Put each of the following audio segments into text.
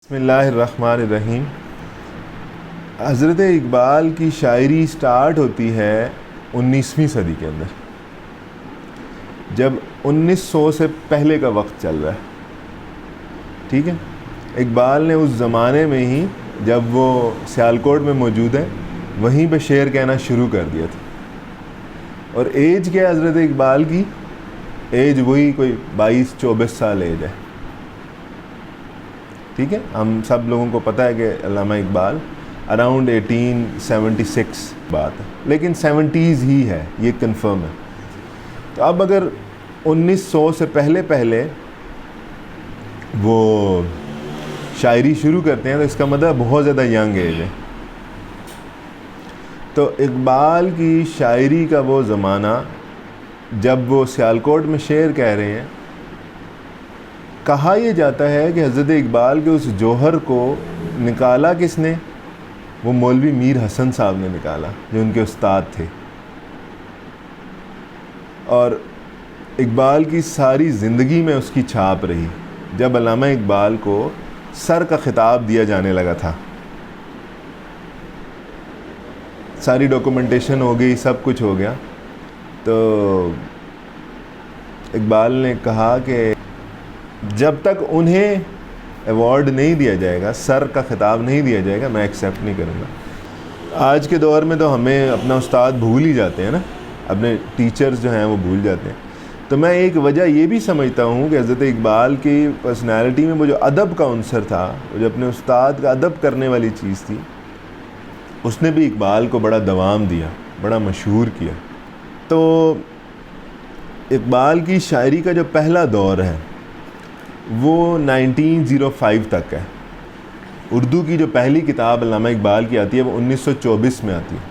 بسم اللہ الرحمن الرحیم۔ حضرت اقبال کی شاعری سٹارٹ ہوتی ہے 19ویں صدی کے اندر، جب 1900 سے پہلے کا وقت چل رہا ہے، ٹھیک ہے۔ اقبال نے اس زمانے میں ہی جب وہ سیالکوٹ میں موجود ہے وہیں پہ شعر کہنا شروع کر دیا تھا، اور ایج کیا ہے حضرت اقبال کی؟ ایج وہی کوئی 22-24 سال ایج ہے، ٹھیک ہے۔ ہم سب لوگوں کو پتہ ہے کہ علامہ اقبال اراؤنڈ 1876 بات ہے، لیکن 70s ہی ہے، یہ کنفرم ہے۔ تو اب اگر 1900 سے پہلے وہ شاعری شروع کرتے ہیں تو اس کا مطلب بہت زیادہ ینگ ایج ہے۔ تو اقبال کی شاعری کا وہ زمانہ جب وہ سیالکوٹ میں شعر کہہ رہے ہیں، کہا یہ جاتا ہے کہ حضرت اقبال کے اس جوہر کو نکالا کس نے؟ وہ مولوی میر حسن صاحب نے نکالا، جو ان کے استاد تھے، اور اقبال کی ساری زندگی میں اس کی چھاپ رہی۔ جب علامہ اقبال کو سر کا خطاب دیا جانے لگا تھا، ساری ڈاکومنٹیشن ہو گئی، سب کچھ ہو گیا، تو اقبال نے کہا کہ جب تک انہیں ایوارڈ نہیں دیا جائے گا، سر کا خطاب نہیں دیا جائے گا، میں ایکسیپٹ نہیں کروں گا۔ آج کے دور میں تو ہمیں اپنا استاد بھول ہی جاتے ہیں نا، اپنے ٹیچرز جو ہیں وہ بھول جاتے ہیں۔ تو میں ایک وجہ یہ بھی سمجھتا ہوں کہ حضرت اقبال کی پرسنالٹی میں وہ جو ادب کا عنصر تھا، وہ جو اپنے استاد کا ادب کرنے والی چیز تھی، اس نے بھی اقبال کو بڑا دوام دیا، بڑا مشہور کیا۔ تو اقبال کی شاعری کا جو پہلا دور ہے وہ 1905 تک ہے۔ اردو کی جو پہلی کتاب علامہ اقبال کی آتی ہے وہ 1924 میں آتی ہے۔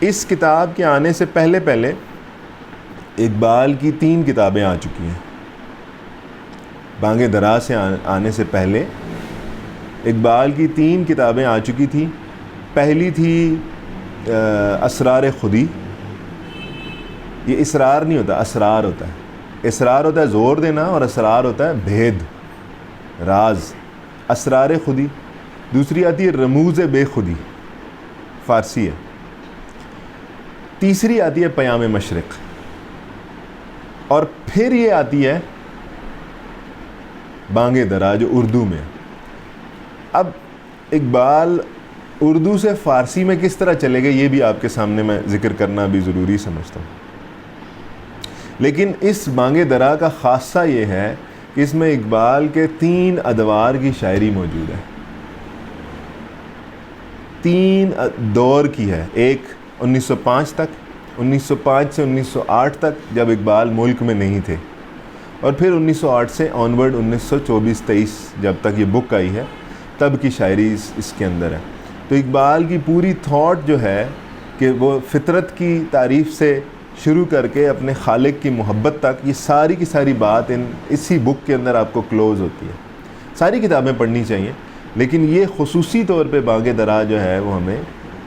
اس کتاب کے آنے سے پہلے اقبال کی 3 کتابیں آ چکی ہیں۔ بانگ درا سے آنے سے پہلے اقبال کی 3 کتابیں آ چکی تھیں۔ پہلی تھی اسرار خودی۔ یہ اسرار نہیں ہوتا، اسرار ہوتا ہے۔ اسرار ہوتا ہے زور دینا، اور اسرار ہوتا ہے بھید، راز۔ اسرار خودی۔ دوسری آتی ہے رموز بے خودی، فارسی ہے۔ تیسری آتی ہے پیام مشرق، اور پھر یہ آتی ہے بانگ درا جو اردو میں۔ اب اقبال اردو سے فارسی میں کس طرح چلے گئے یہ بھی آپ کے سامنے میں ذکر کرنا بھی ضروری سمجھتا ہوں، لیکن اس بانگ درا کا خاصہ یہ ہے کہ اس میں اقبال کے 3 ادوار کی شاعری موجود ہے، 3 دور کی ہے۔ ایک 1905 تک، 1905 سے 1908 تک جب اقبال ملک میں نہیں تھے، اور پھر 1908 سے آنورڈ 1924-23 جب تک یہ بک آئی ہے تب کی شاعری اس کے اندر ہے۔ تو اقبال کی پوری تھاٹ جو ہے کہ وہ فطرت کی تعریف سے شروع کر کے اپنے خالق کی محبت تک، یہ ساری کی ساری بات اسی بک کے اندر آپ کو کلوز ہوتی ہے۔ ساری کتابیں پڑھنی چاہیے، لیکن یہ خصوصی طور پہ بانگ درا جو ہے وہ ہمیں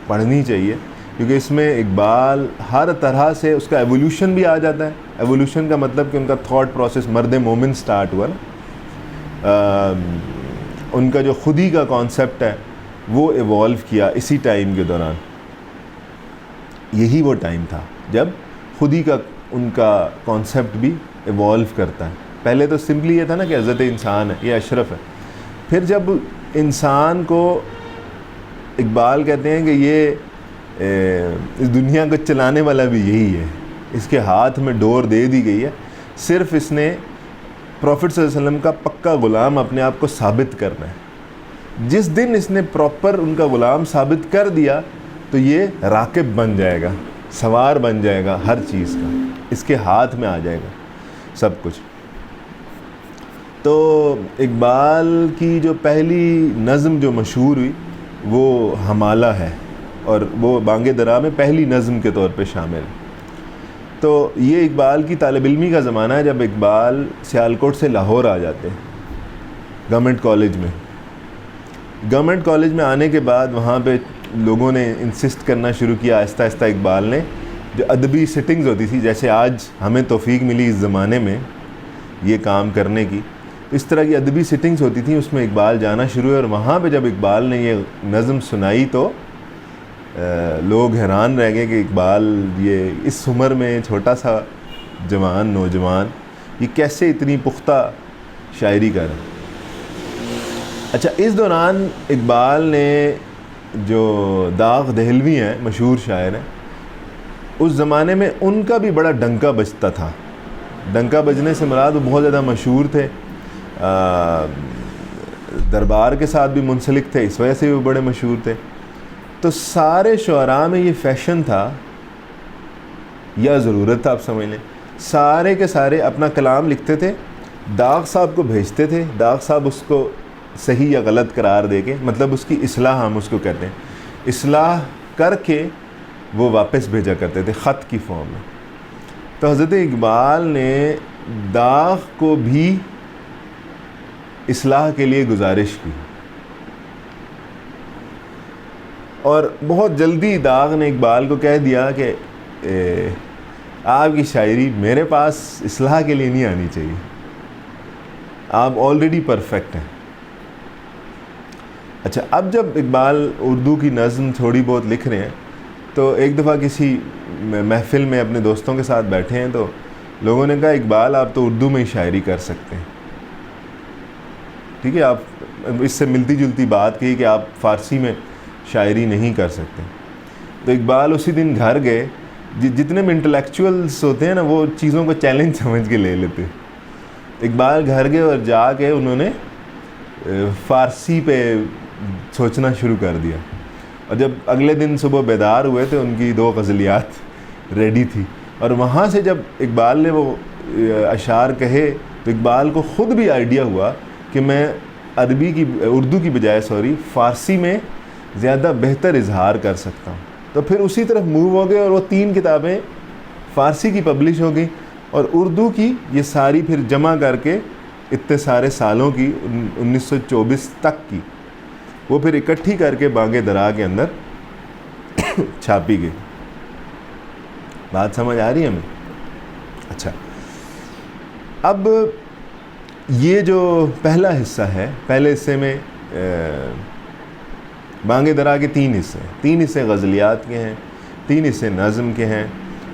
پڑھنی چاہیے، کیونکہ اس میں اقبال ہر طرح سے اس کا ایولیوشن بھی آ جاتا ہے۔ ایولیوشن کا مطلب کہ ان کا تھاٹ پروسیس مرد مومن سٹارٹ ہوا نا، ان کا جو خودی کا کانسیپٹ ہے وہ ایوالو کیا اسی ٹائم کے دوران۔ یہی وہ ٹائم تھا جب خودی کا ان کا کانسیپٹ بھی ایوالو کرتا ہے۔ پہلے تو سمپلی یہ تھا نا کہ حضرت انسان ہے، یہ اشرف ہے۔ پھر جب انسان کو اقبال کہتے ہیں کہ یہ اس دنیا کو چلانے والا بھی یہی ہے، اس کے ہاتھ میں ڈور دے دی گئی ہے، صرف اس نے پروفٹ صلی اللہ علیہ وسلم کا پکا غلام اپنے آپ کو ثابت کرنا ہے۔ جس دن اس نے پراپر ان کا غلام ثابت کر دیا تو یہ راکب بن جائے گا، سوار بن جائے گا، ہر چیز کا اس کے ہاتھ میں آ جائے گا سب کچھ۔ تو اقبال کی جو پہلی نظم جو مشہور ہوئی وہ ہمالہ ہے، اور وہ بانگ درا میں پہلی نظم کے طور پہ شامل ہے۔ تو یہ اقبال کی طالب علمی کا زمانہ ہے جب اقبال سیالکوٹ سے لاہور آ جاتے ہیں گورنمنٹ کالج میں۔ گورنمنٹ کالج میں آنے کے بعد وہاں پہ لوگوں نے انسسٹ کرنا شروع کیا آہستہ آہستہ۔ اقبال نے جو ادبی سٹنگز ہوتی تھی، جیسے آج ہمیں توفیق ملی اس زمانے میں یہ کام کرنے کی، اس طرح کی ادبی سٹنگز ہوتی تھیں، اس میں اقبال جانا شروع ہے، اور وہاں پہ جب اقبال نے یہ نظم سنائی تو لوگ حیران رہ گئے کہ اقبال یہ اس عمر میں چھوٹا سا جوان نوجوان یہ کیسے اتنی پختہ شاعری کر رہا ہے۔ اچھا، اس دوران اقبال نے جو داغ دہلوی ہیں، مشہور شاعر ہیں، اس زمانے میں ان کا بھی بڑا ڈنکا بجتا تھا۔ ڈنکا بجنے سے مراد وہ بہت زیادہ مشہور تھے، دربار کے ساتھ بھی منسلک تھے، اس وجہ سے وہ بڑے مشہور تھے۔ تو سارے شعراء میں یہ فیشن تھا یا ضرورت تھا، آپ سمجھ لیں، سارے کے سارے اپنا کلام لکھتے تھے، داغ صاحب کو بھیجتے تھے، داغ صاحب اس کو صحیح یا غلط قرار دے کے، مطلب اس کی اصلاح ہم اس کو کہتے ہیں، اصلاح کر کے وہ واپس بھیجا کرتے تھے خط کی فارم میں۔ تو حضرت اقبال نے داغ کو بھی اصلاح کے لیے گزارش کی، اور بہت جلدی داغ نے اقبال کو کہہ دیا کہ آپ کی شاعری میرے پاس اصلاح کے لیے نہیں آنی چاہیے، آپ آلریڈی پرفیکٹ ہیں۔ اچھا، اب جب اقبال اردو کی نظم تھوڑی بہت لکھ رہے ہیں تو ایک دفعہ کسی محفل میں اپنے دوستوں کے ساتھ بیٹھے ہیں تو لوگوں نے کہا اقبال آپ تو اردو میں ہی شاعری کر سکتے ہیں، ٹھیک ہے، آپ اس سے ملتی جلتی بات کہی کہ آپ فارسی میں شاعری نہیں کر سکتے۔ تو اقبال اسی دن گھر گئے، جتنے بھی انٹلیکچوئلس ہوتے ہیں نا وہ چیزوں کو چیلنج سمجھ کے لے لیتے۔ اقبال گھر گئے اور جا کے انہوں نے فارسی پہ سوچنا شروع کر دیا، اور جب اگلے دن صبح بیدار ہوئے تو ان کی 2 غزلیات ریڈی تھی، اور وہاں سے جب اقبال نے وہ اشعار کہے تو اقبال کو خود بھی آئیڈیا ہوا کہ میں اردو کی بجائے فارسی میں زیادہ بہتر اظہار کر سکتا ہوں۔ تو پھر اسی طرف موو ہو گئے، اور وہ 3 کتابیں فارسی کی پبلش ہو گئیں، اور اردو کی یہ ساری پھر جمع کر کے اتنے سارے سالوں کی 1924 تک کی وہ پھر اکٹھی کر کے بانگے درا کے اندر چھاپی گئی۔ بات سمجھ آ رہی ہے ہمیں؟ اچھا، اب یہ جو پہلا حصہ ہے، پہلے حصے میں بانگے درا کے 3 حصے ہیں، 3 حصے غزلیات کے ہیں، 3 حصے نظم کے ہیں،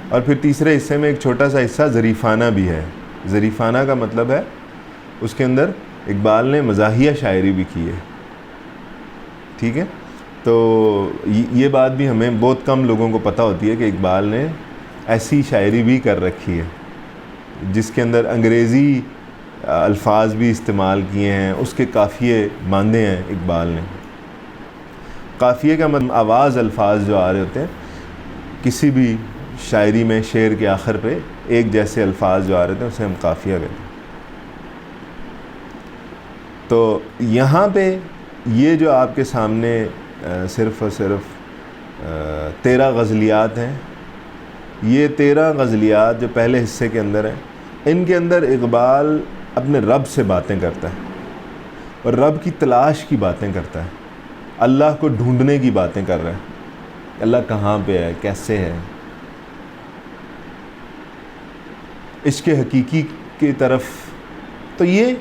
اور پھر تیسرے حصے میں ایک چھوٹا سا حصہ ظریفانہ بھی ہے۔ ظریفانہ کا مطلب ہے اس کے اندر اقبال نے مزاحیہ شاعری بھی کی ہے، ٹھیک ہے۔ تو یہ بات بھی ہمیں بہت کم لوگوں کو پتہ ہوتی ہے کہ اقبال نے ایسی شاعری بھی کر رکھی ہے جس کے اندر انگریزی الفاظ بھی استعمال کیے ہیں، اس کے قافیے باندھے ہیں اقبال نے۔ قافیے کا مطلب آواز الفاظ جو آ رہے ہوتے ہیں کسی بھی شاعری میں، شعر کے آخر پہ ایک جیسے الفاظ جو آ رہے تھے اسے ہم قافیہ کہتے ہیں۔ تو یہاں پہ یہ جو آپ کے سامنے صرف اور صرف 13 غزلیات ہیں، یہ 13 غزلیات جو پہلے حصے کے اندر ہیں، ان کے اندر اقبال اپنے رب سے باتیں کرتا ہے، اور رب کی تلاش کی باتیں کرتا ہے، اللہ کو ڈھونڈنے کی باتیں کر رہا ہے، اللہ کہاں پہ ہے، کیسے ہے، عشق حقیقی کی طرف۔ تو یہ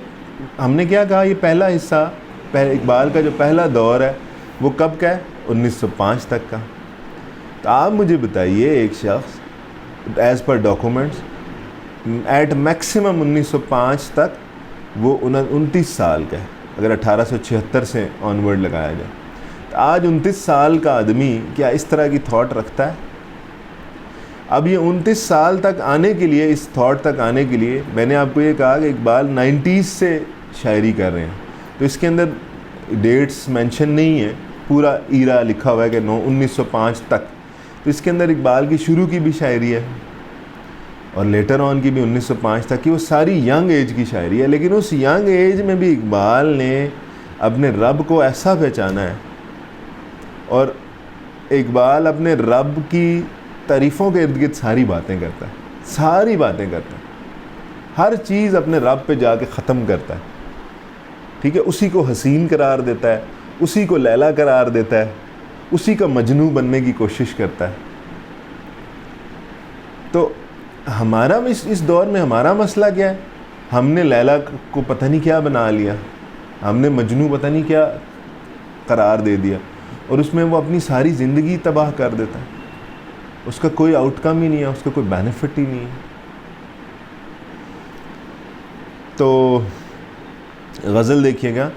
ہم نے کیا کہا، یہ پہلا حصہ اقبال کا جو پہلا دور ہے وہ کب کا ہے؟ 1905 تک کا۔ تو آپ مجھے بتائیے، ایک شخص as per documents at maximum 1905 تک وہ 29 سال کا ہے، اگر 1876 سے آنورڈ لگایا جائے، تو آج 29 سال کا آدمی کیا اس طرح کی تھاٹ رکھتا ہے؟ اب یہ 29 سال تک آنے کے لیے، اس تھاٹ تک آنے کے لیے، میں نے آپ کو یہ کہا کہ اقبال 90s سے شاعری کر رہے ہیں، تو اس کے اندر ڈیٹس مینشن نہیں ہے، پورا ایرا لکھا ہوا ہے کہ 1905 تک، تو اس کے اندر اقبال کی شروع کی بھی شاعری ہے اور لیٹر آن کی بھی 1905 تک کی، وہ ساری ینگ ایج کی شاعری ہے، لیکن اس ینگ ایج میں بھی اقبال نے اپنے رب کو ایسا پہچانا ہے، اور اقبال اپنے رب کی تعریفوں کے ارد گرد ساری باتیں کرتا ہے، ساری باتیں کرتا ہے، ہر چیز اپنے رب پہ جا کے ختم کرتا ہے، ٹھیک ہے، اسی کو حسین قرار دیتا ہے، اسی کو لیلا قرار دیتا ہے، اسی کا مجنوں بننے کی کوشش کرتا ہے۔ تو ہمارا اس دور میں ہمارا مسئلہ کیا ہے؟ ہم نے لیلا کو پتہ نہیں کیا بنا لیا, ہم نے مجنوں پتہ نہیں کیا قرار دے دیا, اور اس میں وہ اپنی ساری زندگی تباہ کر دیتا ہے. اس کا کوئی آؤٹ کم ہی نہیں ہے, اس کا کوئی بینیفٹ ہی نہیں ہے. تو غزل دیکھیے گا,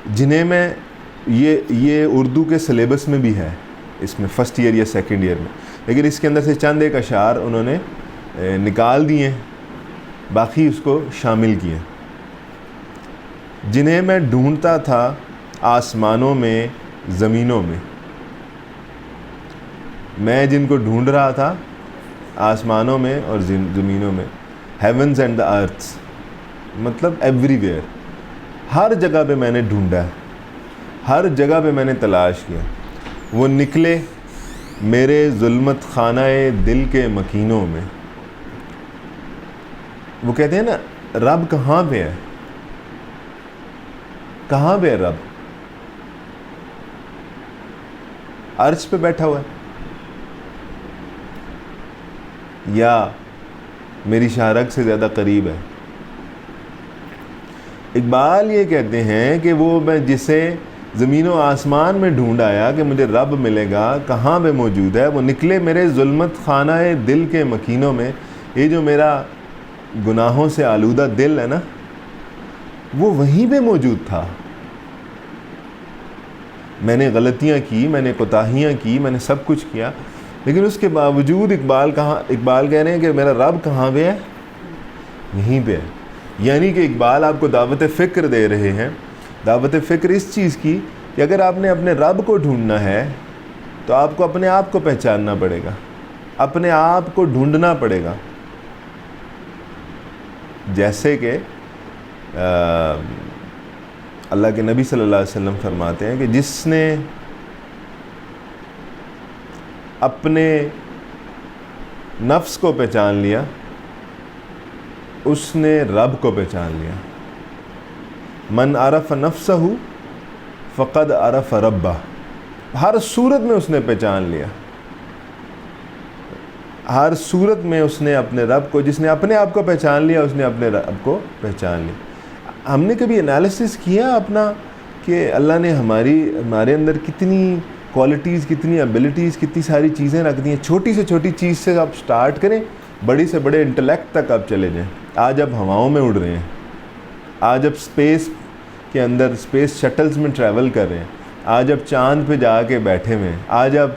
جنہیں میں یہ اردو کے سلیبس میں بھی ہے, اس میں فرسٹ ایئر یا سیکنڈ ایئر میں, لیکن اس کے اندر سے چند ایک اشعار انہوں نے نکال دیے, باقی اس کو شامل کیے. جنہیں میں ڈھونڈتا تھا آسمانوں میں زمینوں میں, میں جن کو ڈھونڈ رہا تھا آسمانوں میں اور زمینوں میں, ہیونز اینڈ دا ارتھس, مطلب ایوری ویئر, ہر جگہ پہ میں نے ڈھونڈا ہے, ہر جگہ پہ میں نے تلاش کیا. وہ نکلے میرے ظلمت خانہ دل کے مکینوں میں. وہ کہتے ہیں نا رب کہاں پہ ہے, کہاں پہ ہے رب؟ عرش پہ بیٹھا ہوا ہے, یا میری شارک سے زیادہ قریب ہے. اقبال یہ کہتے ہیں کہ وہ میں جسے زمین و آسمان میں ڈھونڈ آیا کہ مجھے رب ملے گا, کہاں پہ موجود ہے؟ وہ نکلے میرے ظلمت خانہ دل کے مکینوں میں. یہ جو میرا گناہوں سے آلودہ دل ہے نا, وہ وہیں پہ موجود تھا. میں نے غلطیاں کی, میں نے کوتاہیاں کی, میں نے سب کچھ کیا, لیکن اس کے باوجود اقبال کہہ رہے ہیں کہ میرا رب کہاں پہ ہے؟ یہیں پہ ہے. یعنی کہ اقبال آپ کو دعوت فکر دے رہے ہیں, دعوت فکر اس چیز کی کہ اگر آپ نے اپنے رب کو ڈھونڈنا ہے تو آپ کو اپنے آپ کو پہچاننا پڑے گا, اپنے آپ کو ڈھونڈنا پڑے گا. جیسے کہ اللہ کے نبی صلی اللہ علیہ وسلم فرماتے ہیں کہ جس نے اپنے نفس کو پہچان لیا اس نے رب کو پہچان لیا. من عرف نفسہ فقد عرف ربہ. ہر صورت میں اس نے پہچان لیا, ہر صورت میں اس نے اپنے رب کو, جس نے اپنے آپ کو پہچان لیا اس نے اپنے رب کو پہچان لیا. ہم نے کبھی انالیسس کیا اپنا کہ اللہ نے ہمارے اندر کتنی کوالٹیز, کتنی ایبلٹیز, کتنی ساری چیزیں رکھ دی ہیں. چھوٹی سے چھوٹی چیز سے آپ سٹارٹ کریں, بڑی سے بڑے انٹلیکٹ تک آپ چلے جائیں. آج آپ ہواؤں میں اڑ رہے ہیں, آج آپ اسپیس کے اندر اسپیس شٹلز میں ٹریول کر رہے ہیں, آج آپ چاند پہ جا کے بیٹھے ہوئے ہیں, آج آپ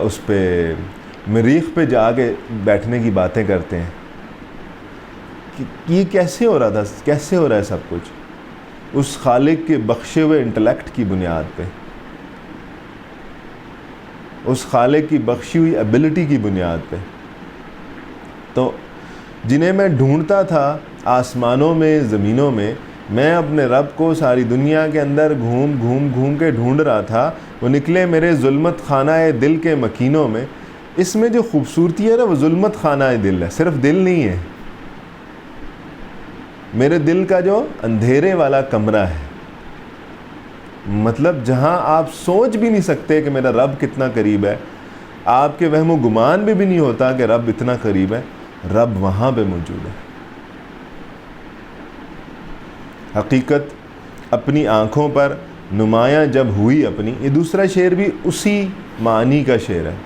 اس پہ مریخ پہ جا کے بیٹھنے کی باتیں کرتے ہیں. یہ کیسے ہو رہا تھا, کیسے ہو رہا ہے سب کچھ؟ اس خالق کے بخشے ہوئے انٹلیکٹ کی بنیاد پہ, اس خالق کی بخشی ہوئی ایبلٹی کی بنیاد پہ. تو جنہیں میں ڈھونڈتا تھا آسمانوں میں زمینوں میں, میں اپنے رب کو ساری دنیا کے اندر گھوم کے ڈھونڈ رہا تھا. وہ نکلے میرے ظلمت خانہ دل کے مکینوں میں. اس میں جو خوبصورتی ہے نا وہ ظلمت خانہ دل ہے, صرف دل نہیں ہے, میرے دل کا جو اندھیرے والا کمرہ ہے, مطلب جہاں آپ سوچ بھی نہیں سکتے کہ میرا رب کتنا قریب ہے, آپ کے وہم و گمان بھی نہیں ہوتا کہ رب اتنا قریب ہے, رب وہاں پہ موجود ہے. حقیقت اپنی آنکھوں پر نمایاں جب ہوئی اپنی, یہ دوسرا شعر بھی اسی معنی کا شعر ہے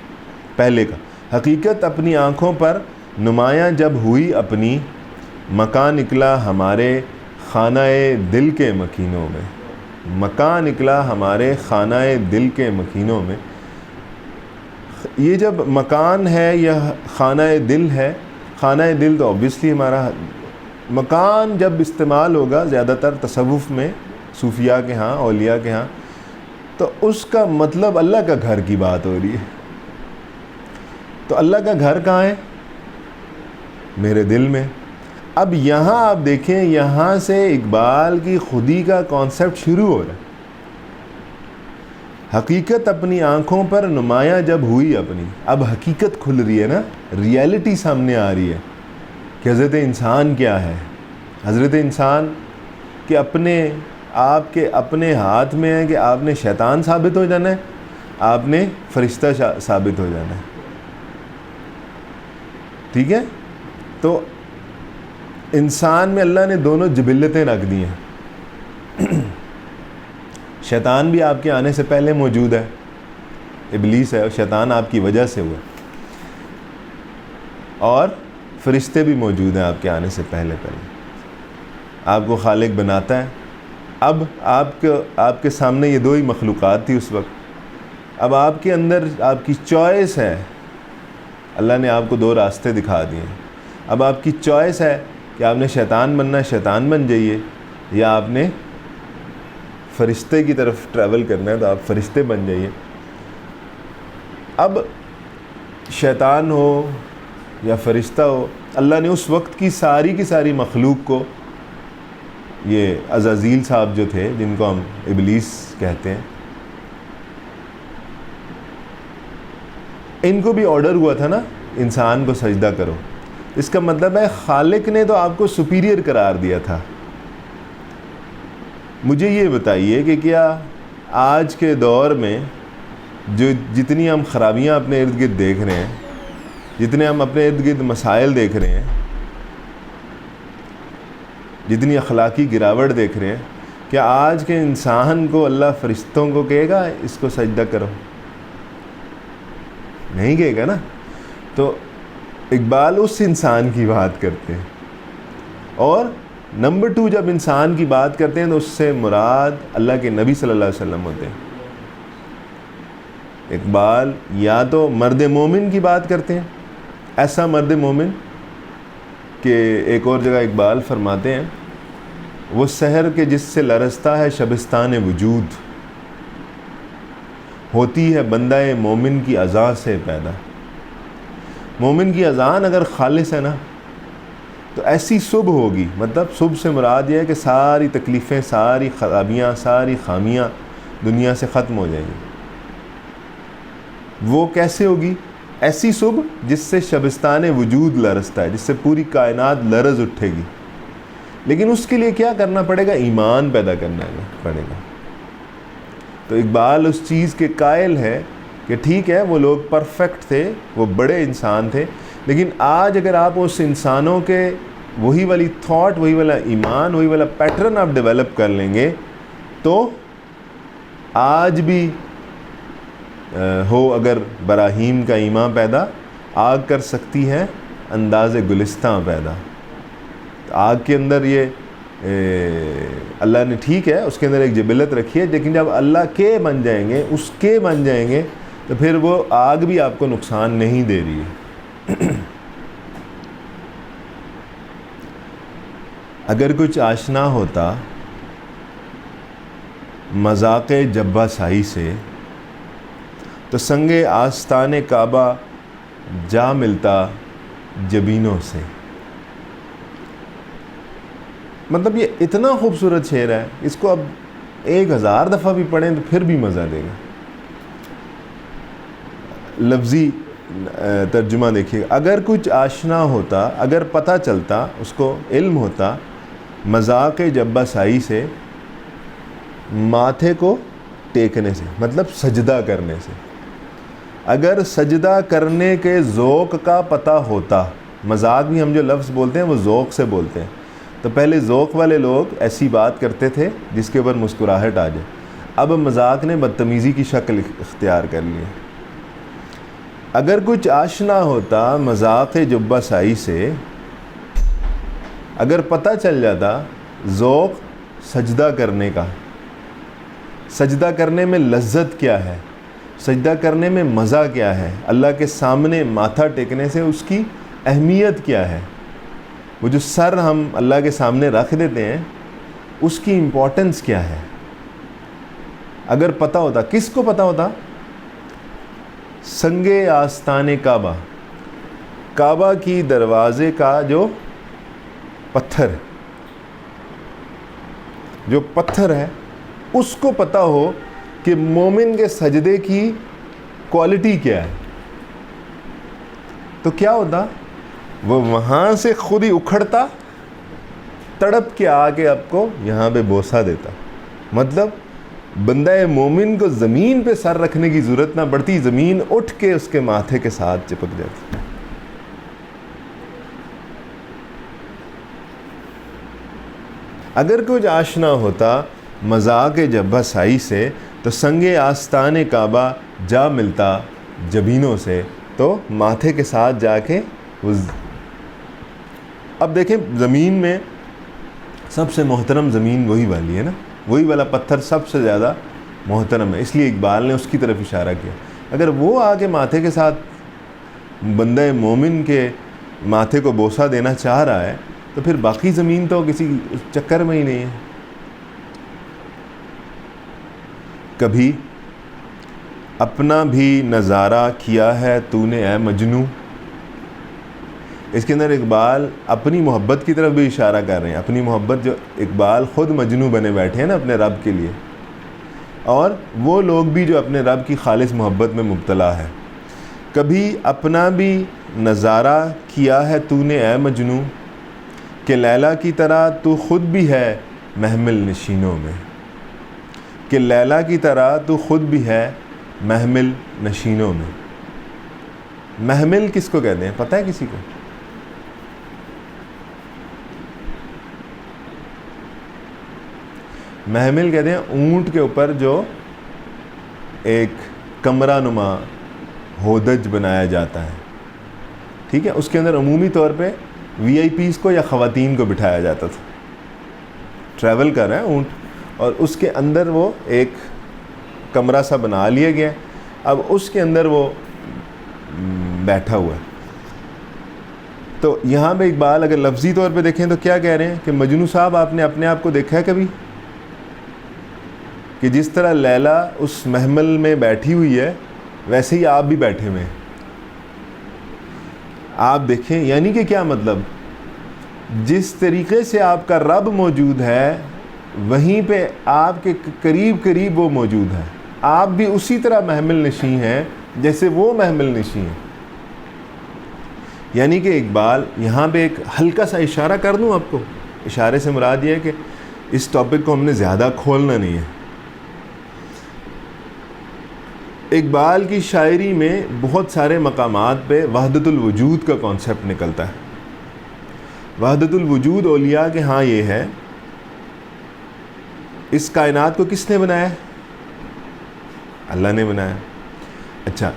پہلے کا. حقیقت اپنی آنکھوں پر نمایاں جب ہوئی اپنی, مکان نکلا ہمارے خانہ دل کے مکینوں میں. مکان نکلا ہمارے خانہ دل کے مکینوں میں. یہ جب مکان ہے یا خانہ دل ہے, خانہ دل تو اوبیسلی ہمارا مکان جب استعمال ہوگا زیادہ تر تصوف میں, صوفیاء کے ہاں, اولیاء کے ہاں, تو اس کا مطلب اللہ کا گھر کی بات ہو رہی ہے. تو اللہ کا گھر کہاں ہے؟ میرے دل میں. اب یہاں آپ دیکھیں, یہاں سے اقبال کی خودی کا کانسیپٹ شروع ہو رہا ہے. حقیقت اپنی آنکھوں پر نمایاں جب ہوئی اپنی, اب حقیقت کھل رہی ہے نا, ریئلٹی سامنے آ رہی ہے کہ حضرت انسان کیا ہے. حضرت انسان کہ آپ کے اپنے ہاتھ میں ہے کہ آپ نے شیطان ثابت ہو جانا ہے, آپ نے فرشتہ ثابت ہو جانا ہے. ٹھیک ہے, تو انسان میں اللہ نے دونوں جبلتیں رکھ دی ہیں. شیطان بھی آپ کے آنے سے پہلے موجود ہے، ابلیس ہے، اور شیطان آپ کی وجہ سے ہوا، اور فرشتے بھی موجود ہیں آپ کے آنے سے پہلے. آپ کو خالق بناتا ہے. اب آپ کے سامنے یہ دو ہی مخلوقات تھی اس وقت. اب آپ کے اندر آپ کی چوائس ہے. اللہ نے آپ کو دو راستے دکھا دیے ہیں. اب آپ کی چوائس ہے کہ آپ نے شیطان بننا ہے، شیطان بن جائیے، یا آپ نے فرشتے کی طرف ٹریول کرنا ہے تو آپ فرشتے بن جائیے. اب شیطان ہو یا فرشتہ ہو، اللہ نے اس وقت کی ساری مخلوق کو، یہ عزازیل صاحب جو تھے جن کو ہم ابلیس کہتے ہیں، ان کو بھی آرڈر ہوا تھا نا انسان کو سجدہ کرو. اس کا مطلب ہے خالق نے تو آپ کو سپیریئر قرار دیا تھا. مجھے یہ بتائیے کہ کیا آج کے دور میں جتنی ہم خرابیاں اپنے ارد گرد دیکھ رہے ہیں، جتنے ہم اپنے ارد گرد مسائل دیکھ رہے ہیں، جتنی اخلاقی گراوٹ دیکھ رہے ہیں، کیا آج کے انسان کو اللہ فرشتوں کو کہے گا اس کو سجدہ کرو؟ نہیں کہے گا نا. تو اقبال اس انسان کی بات کرتے ہیں. اور نمبر 2، جب انسان کی بات کرتے ہیں تو اس سے مراد اللہ کے نبی صلی اللہ علیہ وسلم ہوتے ہیں. اقبال یا تو مرد مومن کی بات کرتے ہیں، ایسا مرد مومن کہ ایک اور جگہ اقبال فرماتے ہیں، وہ سحر کے جس سے لرزتا ہے شبستان وجود، ہوتی ہے بندہ مومن کی اذان سے پیدا. مومن کی اذان اگر خالص ہے نا تو ایسی صبح ہوگی. مطلب صبح سے مراد یہ ہے کہ ساری تکلیفیں، ساری خرابیاں، ساری خامیاں دنیا سے ختم ہو جائیں گی. وہ کیسے ہوگی؟ ایسی صبح جس سے شبستان وجود لرزتا ہے، جس سے پوری کائنات لرز اٹھے گی. لیکن اس کے لیے کیا کرنا پڑے گا؟ ایمان پیدا کرنا پڑے گا. تو اقبال اس چیز کے قائل ہے کہ ٹھیک ہے وہ لوگ پرفیکٹ تھے، وہ بڑے انسان تھے، لیکن آج اگر آپ اس انسانوں کے وہی والی تھاٹ، وہی والا ایمان، وہی والا پیٹرن آپ ڈیولپ کر لیں گے تو آج بھی ہو اگر براہیم کا ایمان پیدا، آگ کر سکتی ہے انداز گلستاں پیدا. آگ کے اندر یہ اللہ نے ٹھیک ہے اس کے اندر ایک جبلت رکھی ہے، لیکن جب اللہ کے بن جائیں گے، اس کے بن جائیں گے، تو پھر وہ آگ بھی آپ کو نقصان نہیں دے رہی ہے. اگر کچھ آشنا ہوتا مذاق جبہ سائی سے، تو سنگ آستان کعبہ جا ملتا جبینوں سے. مطلب یہ اتنا خوبصورت شعر ہے، اس کو اب 1000 دفعہ بھی پڑھیں تو پھر بھی مزہ دے گا. لفظی ترجمہ دیکھیے. اگر کچھ آشنا ہوتا، اگر پتہ چلتا، اس کو علم ہوتا مذاق جبہ سائی سے، ماتھے کو ٹیکنے سے، مطلب سجدہ کرنے سے. اگر سجدہ کرنے کے ذوق کا پتہ ہوتا، مذاق بھی ہم جو لفظ بولتے ہیں وہ ذوق سے بولتے ہیں، تو پہلے ذوق والے لوگ ایسی بات کرتے تھے جس کے اوپر مسکراہٹ آ جائے. اب مذاق نے بدتمیزی کی شکل اختیار کر لی. اگر کچھ آشنا ہوتا مذاق جبہ سائی سے، اگر پتہ چل جاتا ذوق سجدہ کرنے کا، سجدہ کرنے میں لذت کیا ہے، سجدہ کرنے میں مزہ کیا ہے، اللہ کے سامنے ماتھا ٹیکنے سے اس کی اہمیت کیا ہے، وہ جو سر ہم اللہ کے سامنے رکھ دیتے ہیں اس کی امپورٹنس کیا ہے. اگر پتہ ہوتا، کس کو پتہ ہوتا؟ سنگ آستان کعبہ، کعبہ کی دروازے کا جو پتھر، جو پتھر ہے، اس کو پتہ ہو کہ مومن کے سجدے کی کوالٹی کیا ہے، تو کیا ہوتا؟ وہ وہاں سے خود ہی اکھڑتا، تڑپ کے آ کے آپ کو یہاں پہ بوسہ دیتا. مطلب بندہ مومن کو زمین پہ سر رکھنے کی ضرورت نہ پڑتی، زمین اٹھ کے اس کے ماتھے کے ساتھ چپک جاتی. اگر کچھ آشنا ہوتا مذاق جبہ سائی سے، تو سنگ آستان کعبہ جا ملتا جبینوں سے، تو ماتھے کے ساتھ جا کے اب دیکھیں زمین میں سب سے محترم زمین وہی والی ہے نا، وہی والا پتھر سب سے زیادہ محترم ہے، اس لیے اقبال نے اس کی طرف اشارہ کیا. اگر وہ آ کے ماتھے کے ساتھ بندہ مومن کے ماتھے کو بوسہ دینا چاہ رہا ہے تو پھر باقی زمین تو کسی چکر میں ہی نہیں ہے. کبھی اپنا بھی نظارہ کیا ہے تو نے اے مجنوں. اس کے اندر اقبال اپنی محبت کی طرف بھی اشارہ کر رہے ہیں، اپنی محبت جو اقبال خود مجنوں بنے بیٹھے ہیں نا اپنے رب کے لیے، اور وہ لوگ بھی جو اپنے رب کی خالص محبت میں مبتلا ہے. کبھی اپنا بھی نظارہ کیا ہے تو نے اے مجنوں، کہ لیلا کی طرح تو خود بھی ہے محمل نشینوں میں. کہ لیلا کی طرح تو خود بھی ہے محمل نشینوں میں. محمل کس کو کہتے ہیں پتہ ہے کسی کو؟ محمل کہتے ہیں اونٹ کے اوپر جو ایک کمرہ نما ہودج بنایا جاتا ہے، ٹھیک ہے، اس کے اندر عمومی طور پہ وی آئی پیز کو یا خواتین کو بٹھایا جاتا تھا. ٹریول کر رہا ہے اونٹ اور اس کے اندر وہ ایک کمرہ سا بنا لیا گیا، اب اس کے اندر وہ بیٹھا ہوا ہے. تو یہاں پہ اقبال اگر لفظی طور پہ دیکھیں تو کیا کہہ رہے ہیں کہ مجنوں صاحب آپ نے اپنے آپ کو دیکھا ہے کبھی کہ جس طرح لیلا اس محمل میں بیٹھی ہوئی ہے ویسے ہی آپ بھی بیٹھے ہوئے ہیں. آپ دیکھیں یعنی کہ کیا مطلب، جس طریقے سے آپ کا رب موجود ہے وہیں پہ آپ کے قریب قریب وہ موجود ہے، آپ بھی اسی طرح محمل نشیں ہیں جیسے وہ محمل نشیں ہیں. یعنی کہ اقبال یہاں پہ ایک ہلکا سا اشارہ کر دوں آپ کو، اشارے سے مراد یہ ہے کہ اس ٹاپک کو ہم نے زیادہ کھولنا نہیں ہے. اقبال کی شاعری میں بہت سارے مقامات پہ وحدت الوجود کا کانسیپٹ نکلتا ہے. وحدت الوجود اولیاء کے ہاں یہ ہے، اس کائنات کو کس نے بنایا ہے؟ اللہ نے بنایا. اچھا،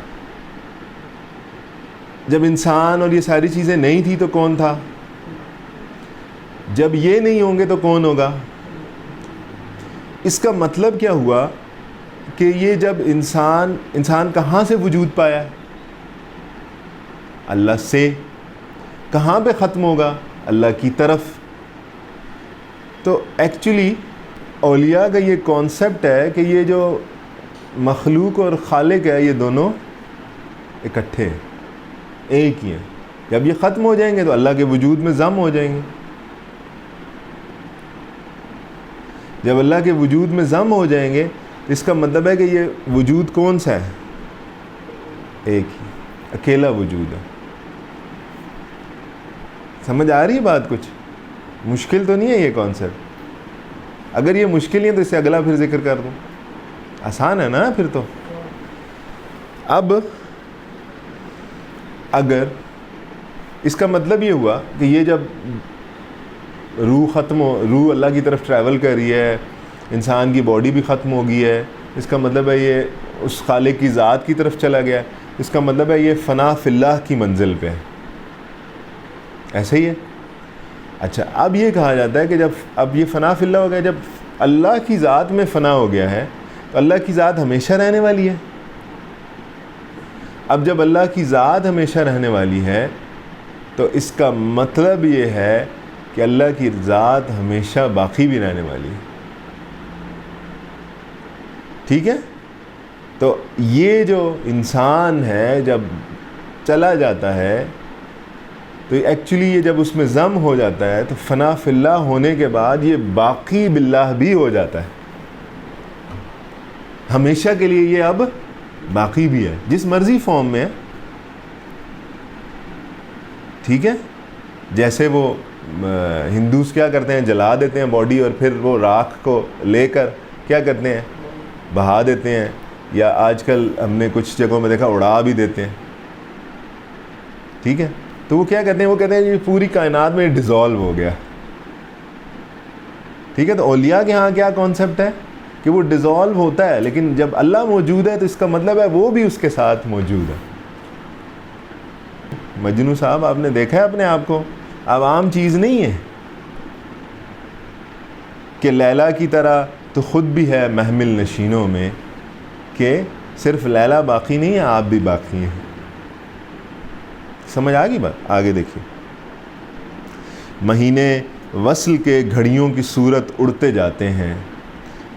جب انسان اور یہ ساری چیزیں نہیں تھی تو کون تھا؟ جب یہ نہیں ہوں گے تو کون ہوگا؟ اس کا مطلب کیا ہوا کہ یہ جب انسان کہاں سے وجود پایا؟ اللہ سے. کہاں پہ ختم ہوگا؟ اللہ کی طرف. تو ایکچولی اولیاء کا یہ کانسیپٹ ہے کہ یہ جو مخلوق اور خالق ہے یہ دونوں اکٹھے ہیں، ایک ہی ہیں. جب یہ ختم ہو جائیں گے تو اللہ کے وجود میں ضم ہو جائیں گے. جب اللہ کے وجود میں ضم ہو جائیں گے تو اس کا مطلب ہے کہ یہ وجود کون سا ہے؟ ایک ہی، اکیلا وجود ہے. سمجھ آ رہی ہے بات؟ کچھ مشکل تو نہیں ہے یہ کانسیپٹ؟ اگر یہ مشکل ہے تو اسے اگلا پھر ذکر کر دوں، آسان ہے نا پھر تو. اب اگر اس کا مطلب یہ ہوا کہ یہ جب روح اللہ کی طرف ٹریول کر رہی ہے، انسان کی باڈی بھی ختم ہو گئی ہے، اس کا مطلب ہے یہ اس خالق کی ذات کی طرف چلا گیا، اس کا مطلب ہے یہ فنا فی اللہ کی منزل پہ ہے. ایسا ہی ہے. اچھا، اب یہ کہا جاتا ہے کہ جب اب یہ فنا فی اللہ ہو گیا، جب اللہ کی ذات میں فنا ہو گیا ہے تو اللہ کی ذات ہمیشہ رہنے والی ہے. اب جب اللہ کی ذات ہمیشہ رہنے والی ہے تو اس کا مطلب یہ ہے کہ اللہ کی ذات ہمیشہ باقی بھی رہنے والی ہے. ٹھیک ہے؟ تو یہ جو انسان ہے جب چلا جاتا ہے تو ایکچولی یہ جب اس میں ضم ہو جاتا ہے تو فنا فی اللہ ہونے کے بعد یہ باقی باللہ بھی ہو جاتا ہے، ہمیشہ کے لیے یہ اب باقی بھی ہے جس مرضی فارم میں ہے. ٹھیک ہے؟ جیسے وہ ہندوز کیا کرتے ہیں، جلا دیتے ہیں باڈی اور پھر وہ راکھ کو لے کر کیا کرتے ہیں، بہا دیتے ہیں، یا آج کل ہم نے کچھ جگہوں میں دیکھا اڑا بھی دیتے ہیں. ٹھیک ہے؟ تو وہ کیا کہتے ہیں، وہ کہتے ہیں یہ پوری کائنات میں ڈیزالو ہو گیا. ٹھیک ہے، تو اولیاء کے ہاں کیا کانسیپٹ ہے کہ وہ ڈیزالو ہوتا ہے، لیکن جب اللہ موجود ہے تو اس کا مطلب ہے وہ بھی اس کے ساتھ موجود ہے۔ مجنو صاحب آپ نے دیکھا ہے اپنے آپ کو، اب عام چیز نہیں ہے کہ لیلا کی طرح تو خود بھی ہے محمل نشینوں میں، کہ صرف لیلا باقی نہیں ہے، آپ بھی باقی ہیں۔ سمجھ آ گئی بات؟ آگے دیکھیے، مہینے وصل کے گھڑیوں کی صورت اڑتے جاتے ہیں،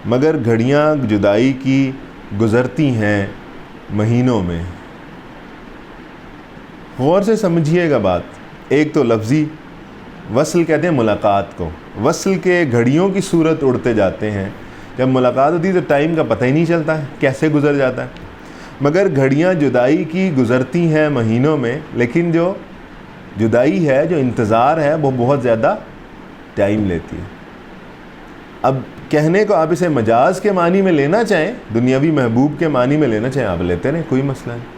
مگر گھڑیاں جدائی کی گزرتی ہیں مہینوں میں۔ غور سے سمجھیے گا بات، ایک تو لفظی وصل کہتے ہیں ملاقات کو، وصل کے گھڑیوں کی صورت اڑتے جاتے ہیں، جب ملاقات ہوتی ہے تو ٹائم کا پتہ ہی نہیں چلتا ہے کیسے گزر جاتا ہے، مگر گھڑیاں جدائی کی گزرتی ہیں مہینوں میں، لیکن جو جدائی ہے، جو انتظار ہے، وہ بہت زیادہ ٹائم لیتی ہے۔ اب کہنے کو آپ اسے مجاز کے معنی میں لینا چاہیں، دنیاوی محبوب کے معنی میں لینا چاہیں، آپ لیتے رہیں، کوئی مسئلہ نہیں،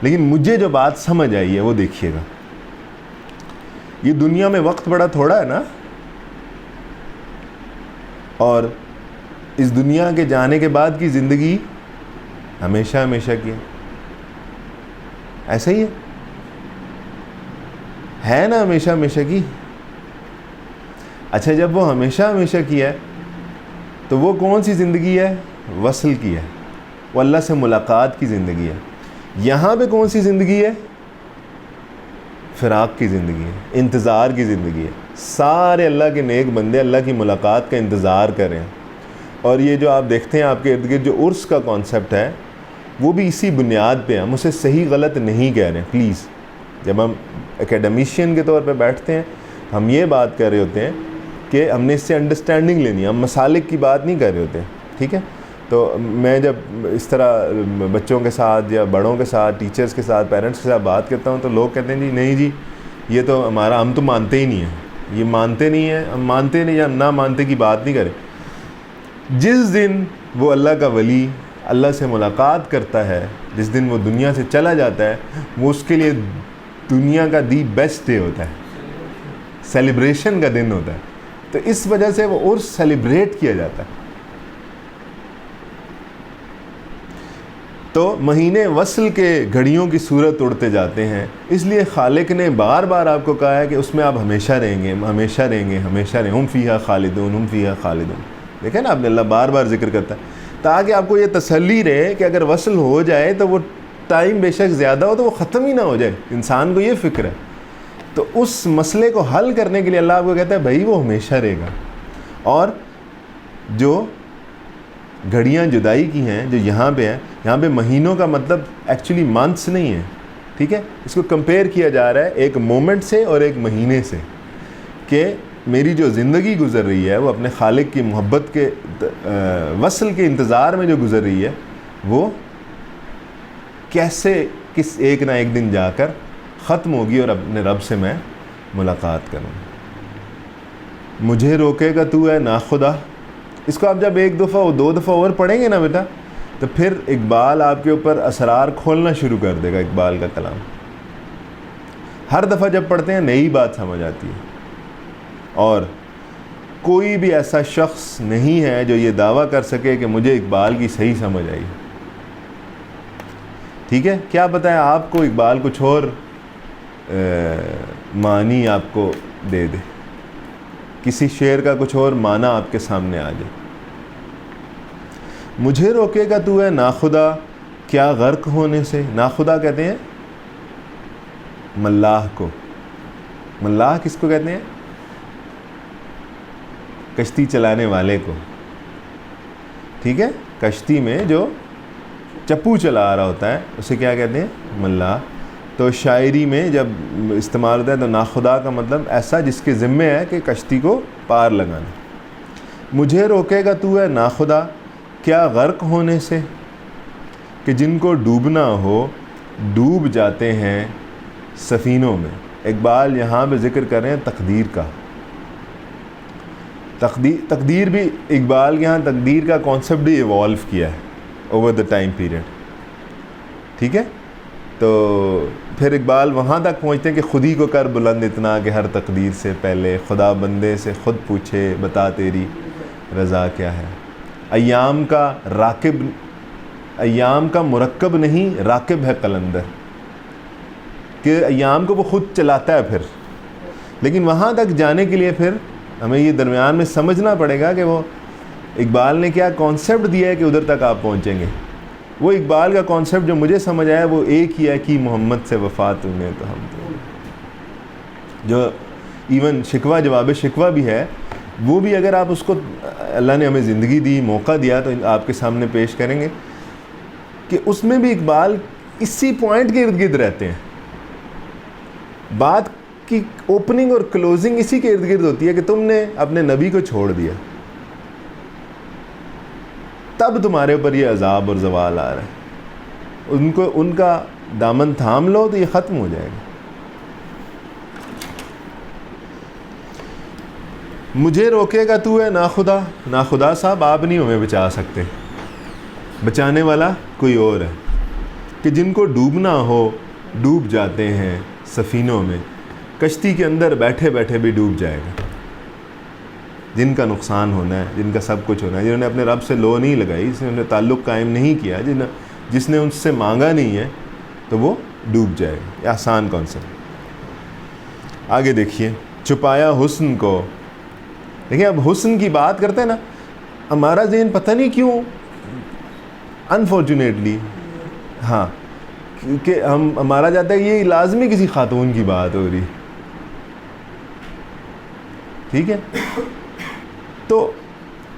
لیکن مجھے جو بات سمجھ آئی ہے وہ دیکھیے گا۔ یہ دنیا میں وقت بڑا تھوڑا ہے نا، اور اس دنیا کے جانے کے بعد کی زندگی ہمیشہ ہمیشہ کی ہے، ایسا ہی ہے نا، ہمیشہ ہمیشہ کی۔ اچھا، جب وہ ہمیشہ ہمیشہ کی ہے تو وہ کون سی زندگی ہے؟ وصل کی ہے، وہ اللہ سے ملاقات کی زندگی ہے۔ یہاں پہ کون سی زندگی ہے؟ فراق کی زندگی ہے، انتظار کی زندگی ہے۔ سارے اللہ کے نیک بندے اللہ کی ملاقات کا انتظار کر رہے ہیں، اور یہ جو آپ دیکھتے ہیں آپ کے ارد گرد جو عرس کا کانسیپٹ ہے، وہ بھی اسی بنیاد پہ ہم اسے صحیح غلط نہیں کہہ رہے ہیں پلیز۔ جب ہم اکیڈمیشین کے طور پہ بیٹھتے ہیں ہم یہ بات کر رہے ہوتے ہیں کہ ہم نے اس سے انڈرسٹینڈنگ لینی ہے، ہم مسالک کی بات نہیں کر رہے ہوتے ہیں، ٹھیک ہے؟ تو میں جب اس طرح بچوں کے ساتھ یا بڑوں کے ساتھ، ٹیچرز کے ساتھ، پیرنٹس کے ساتھ بات کرتا ہوں تو لوگ کہتے ہیں جی نہیں جی یہ تو ہمارا، ہم تو مانتے ہی نہیں ہیں، یہ مانتے نہیں ہیں، ہم مانتے نہیں، یا نہ مانتے کی بات نہیں کریں۔ جس دن وہ اللہ کا ولی اللہ سے ملاقات کرتا ہے، جس دن وہ دنیا سے چلا جاتا ہے، وہ اس کے لیے دنیا کا دی بیسٹ ڈے ہوتا ہے، سیلیبریشن کا دن ہوتا ہے، تو اس وجہ سے وہ عرس سیلیبریٹ کیا جاتا ہے۔ تو مہینے وصل کے گھڑیوں کی صورت اڑتے جاتے ہیں، اس لیے خالق نے بار بار آپ کو کہا ہے کہ اس میں آپ ہمیشہ رہیں گے، ہمیشہ رہیں گے، ہمیشہ رہیں، ہم فیہا خالدون، ہم فیہا خالدون۔ دیکھیں نا آپ نے، اللہ بار بار ذکر کرتا ہے تاکہ آپ کو یہ تسلی رہے کہ اگر وصل ہو جائے تو وہ ٹائم بے شک زیادہ ہو تو وہ ختم ہی نہ ہو جائے، انسان کو یہ فکر ہے۔ تو اس مسئلے کو حل کرنے کے لیے اللہ آپ کو کہتا ہے بھائی وہ ہمیشہ رہے گا، اور جو گھڑیاں جدائی کی ہیں جو یہاں پہ ہیں، یہاں پہ مہینوں کا مطلب ایکچولی منتھس نہیں ہے، ٹھیک ہے؟ اس کو کمپیئر کیا جا رہا ہے ایک مومنٹ سے اور ایک مہینے سے، کہ میری جو زندگی گزر رہی ہے وہ اپنے خالق کی محبت کے وصل کے انتظار میں جو گزر رہی ہے، وہ کیسے کس ایک نہ ایک دن جا کر ختم ہوگی اور اپنے رب سے میں ملاقات کروں۔ مجھے روکے گا تو ہے ناخدا، اس کو آپ جب ایک دفعہ اور دو دفعہ اور پڑھیں گے نا بیٹا تو پھر اقبال آپ کے اوپر اسرار کھولنا شروع کر دے گا۔ اقبال کا کلام ہر دفعہ جب پڑھتے ہیں نئی بات سمجھ آتی ہے، اور کوئی بھی ایسا شخص نہیں ہے جو یہ دعویٰ کر سکے کہ مجھے اقبال کی صحیح سمجھ آئی، ٹھیک ہے؟ کیا پتہ ہے آپ کو اقبال کچھ اور معنی آپ کو دے دے، کسی شعر کا کچھ اور معنی آپ کے سامنے آ جائے۔ مجھے روکے گا تو ہے ناخدا کیا غرق ہونے سے، ناخدا کہتے ہیں ملاح کو، ملاح کس کو کہتے ہیں؟ کشتی چلانے والے کو، ٹھیک ہے؟ کشتی میں جو چپو چلا رہا ہوتا ہے اسے کیا کہتے ہیں؟ ملاح۔ تو شاعری میں جب استعمال ہوتا ہے تو ناخدا کا مطلب ایسا جس کے ذمے ہے کہ کشتی کو پار لگانا۔ مجھے روکے گا تو ہے ناخدا کیا غرق ہونے سے، کہ جن کو ڈوبنا ہو ڈوب جاتے ہیں سفینوں میں۔ اقبال یہاں پہ ذکر کر رہے ہیں تقدیر کا، تقدیر بھی اقبال کے یہاں تقدیر کا کانسیپٹ بھی ایوالو کیا ہے اوور دا ٹائم پیریڈ، ٹھیک ہے؟ تو پھر اقبال وہاں تک پہنچتے ہیں کہ خود ہی کو کر بلند اتنا کہ ہر تقدیر سے پہلے خدا بندے سے خود پوچھے بتا تیری رضا کیا ہے. ایام کا مرکب نہیں راکب ہے قلندر, کہ ایام کو وہ خود چلاتا ہے پھر, لیکن وہاں تک جانے کے لیے پھر ہمیں یہ درمیان میں سمجھنا پڑے گا کہ وہ اقبال نے کیا کانسیپٹ دیا ہے کہ ادھر تک آپ پہنچیں گے. وہ اقبال کا کانسیپٹ جو مجھے سمجھ آیا وہ ایک ہی ہے کہ محمد سے وفا تمہیں تو ہم تو, جو ایون شکوہ جواب شکوہ بھی ہے, وہ بھی اگر آپ اس کو, اللہ نے ہمیں زندگی دی, موقع دیا, تو آپ کے سامنے پیش کریں گے کہ اس میں بھی اقبال اسی پوائنٹ کے ارد گرد رہتے ہیں. بات کی اوپننگ اور کلوزنگ اسی کے ارد گرد ہوتی ہے کہ تم نے اپنے نبی کو چھوڑ دیا, تب تمہارے اوپر یہ عذاب اور زوال آ رہا ہے. ان کا دامن تھام لو تو یہ ختم ہو جائے گا. مجھے روکے گا تو ہے ناخدا, ناخدا صاحب آپ نہیں ہمیں بچا سکتے, بچانے والا کوئی اور ہے. کہ جن کو ڈوبنا ہو ڈوب جاتے ہیں سفینوں میں, کشتی کے اندر بیٹھے بیٹھے بھی ڈوب جائے گا. جن کا نقصان ہونا ہے, جن کا سب کچھ ہونا ہے, جنہوں نے اپنے رب سے لو نہیں لگائی, جس نے تعلق قائم نہیں کیا, جس نے ان سے مانگا نہیں ہے, تو وہ ڈوب جائے گا. یہ آسان کانسیپٹ. آگے دیکھیے, چھپایا حسن کو. دیکھیں اب حسن کی بات کرتے ہیں نا, ہمارا ذہن پتہ نہیں کیوں انفارچونیٹلی کہ ہمارا جاتا ہے یہ لازمی کسی خاتون کی بات ہو رہی, ٹھیک ہے. تو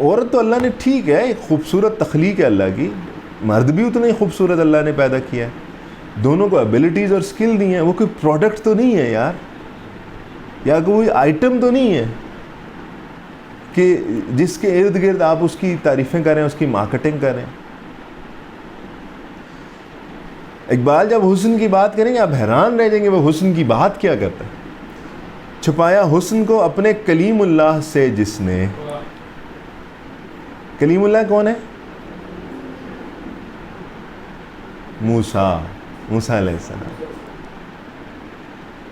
عورت تو اللہ نے ٹھیک ہے ایک خوبصورت تخلیق ہے اللہ کی, مرد بھی اتنا ہی خوبصورت اللہ نے پیدا کیا ہے, دونوں کو ایبلٹیز اور سکل دی ہیں. وہ کوئی پروڈکٹ تو نہیں ہے یار, یا کوئی آئٹم تو نہیں ہے کہ جس کے ارد گرد آپ اس کی تعریفیں کریں, اس کی مارکیٹنگ کریں. اقبال جب حسن کی بات کریں گے آپ حیران رہ جائیں گے وہ حسن کی بات کیا کرتا ہے. چھپایا حسن کو اپنے کلیم اللہ سے جس نے. کلیم اللہ کون ہے؟ موسیٰ علیہ السلام,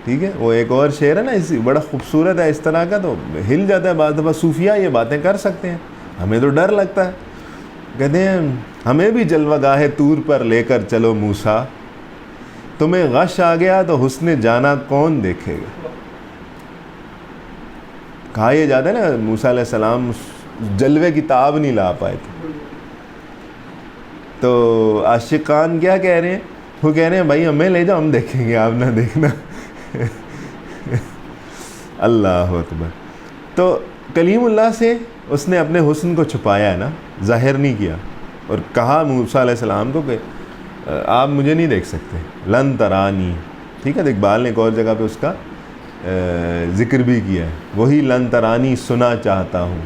ٹھیک ہے. وہ ایک اور شعر ہے نا, بڑا خوبصورت ہے اس طرح کا, تو ہل جاتا ہے بعض دفعہ. صوفیاء یہ باتیں کر سکتے ہیں, ہمیں تو ڈر لگتا ہے. کہتے ہیں ہمیں بھی جلوہ گاہ طور پر لے کر چلو موسیٰ, تمہیں غش آ گیا تو حسن جانا کون دیکھے گا. کہا یہ جاتا ہے نا موسیٰ علیہ السلام جلوے کی تاب نہیں لا پائے تھے, تو عاشقان کیا کہہ رہے ہیں, وہ کہہ رہے ہیں بھائی ہمیں لے جاؤ, ہم دیکھیں گے, آپ نہ دیکھنا. اللہ اکبر. تو کلیم اللہ سے اس نے اپنے حسن کو چھپایا ہے نا, ظاہر نہیں کیا, اور کہا موسیٰ علیہ السلام کو کہ آپ مجھے نہیں دیکھ سکتے, لن ترانی. ٹھیک ہے, تو اقبال نے ایک اور جگہ پہ اس کا ذکر بھی کیا ہے, وہی لن ترانی سنا چاہتا ہوں.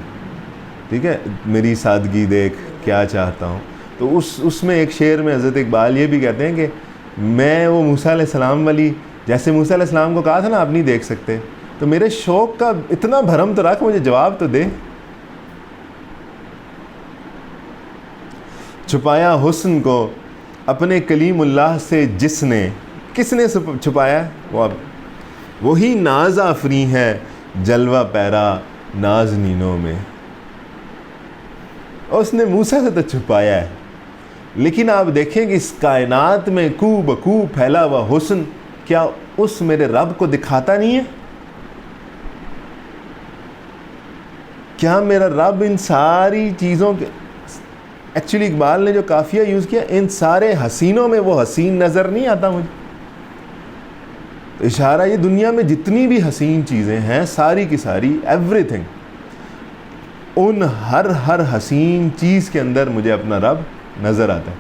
ٹھیک ہے, میری سادگی دیکھ کیا چاہتا ہوں. تو اس میں ایک شعر میں حضرت اقبال یہ بھی کہتے ہیں کہ میں وہ موسیٰ علیہ السلام والی, جیسے موسیٰ علیہ السلام کو کہا تھا نا آپ نہیں دیکھ سکتے, تو میرے شوق کا اتنا بھرم تو رکھ, مجھے جواب تو دے. چھپایا حسن کو اپنے کلیم اللہ سے جس نے. کس نے چھپایا؟ وہ اب وہی ناز آفری ہے جلوہ پیرا نازنینوں میں. اور اس نے موسیٰ سے تو چھپایا ہے, لیکن آپ دیکھیں کہ اس کائنات میں کو بکو پھیلا ہوا حسن کیا اس میرے رب کو دکھاتا نہیں ہے؟ کیا میرا رب ان ساری چیزوں کے, ایکچولی اقبال نے جو قافیہ یوز کیا, ان سارے حسینوں میں وہ حسین نظر نہیں آتا مجھے. اشارہ یہ دنیا میں جتنی بھی حسین چیزیں ہیں ساری کی ساری, ایوری تھنگ, ان ہر حسین چیز کے اندر مجھے اپنا رب نظر آتا ہے.